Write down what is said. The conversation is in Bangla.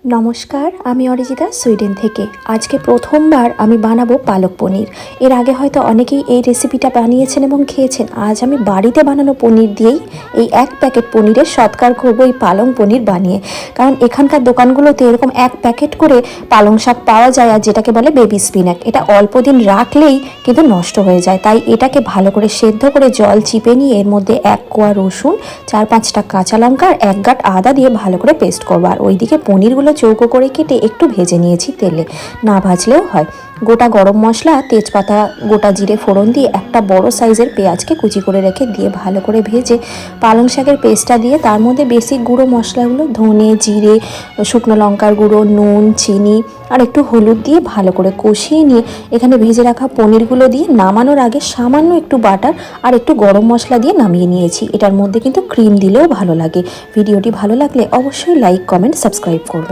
নমস্কার, আমি অরিজিতা সুইডেন থেকে। আজকে প্রথমবার আমি বানাবো পালক পনির। এর আগে হয়তো অনেকেই এই রেসিপিটা বানিয়েছেন এবং খেয়েছেন। আজ আমি বাড়িতে বানানো পনির দিয়েই এই এক প্যাকেট পনিরের সৎকার করবো এই পালং পনির বানিয়ে। কারণ এখানকার দোকানগুলোতে এরকম এক প্যাকেট করে পালং শাক পাওয়া যায়, আর যেটাকে বলে বেবি স্পিনাক। এটা অল্প দিন রাখলেই কিন্তু নষ্ট হয়ে যায়, তাই এটাকে ভালো করে সেদ্ধ করে জল চিপে নিয়ে এর মধ্যে 1 কোয়া রসুন, 4-5টা কাঁচা লঙ্কা আর 1 গাঁট আদা দিয়ে ভালো করে পেস্ট করবো। আর ওইদিকে পনিরগুলো চৌকো করে কেটে একটু ভেজে নিয়েছি তেলে, না ভাজলেও হয়। গোটা গরম মশলা, তেজপাতা, গোটা জিরে ফোড়ন দিয়ে একটা বড় সাইজের পেঁয়াজকে কুচি করে রেখে দিয়ে ভালো করে ভেজে পালং শাকের পেস্টটা দিয়ে তার মধ্যে বেসিক গুঁড়ো মশলাগুলো ধনে, জিরে, শুকনো লঙ্কার গুঁড়ো, নুন, চিনি আর একটু হলুদ দিয়ে ভালো করে কষিয়ে নিয়ে এখানে ভেজে রাখা পনিরগুলো দিয়ে নামানোর আগে সামান্য একটু বাটার আর একটু গরম মশলা দিয়ে নামিয়ে নিয়েছি। এটার মধ্যে কিন্তু ক্রিম দিলেও ভালো লাগে। ভিডিওটি ভালো লাগলে অবশ্যই লাইক, কমেন্ট, সাবস্ক্রাইব করবেন।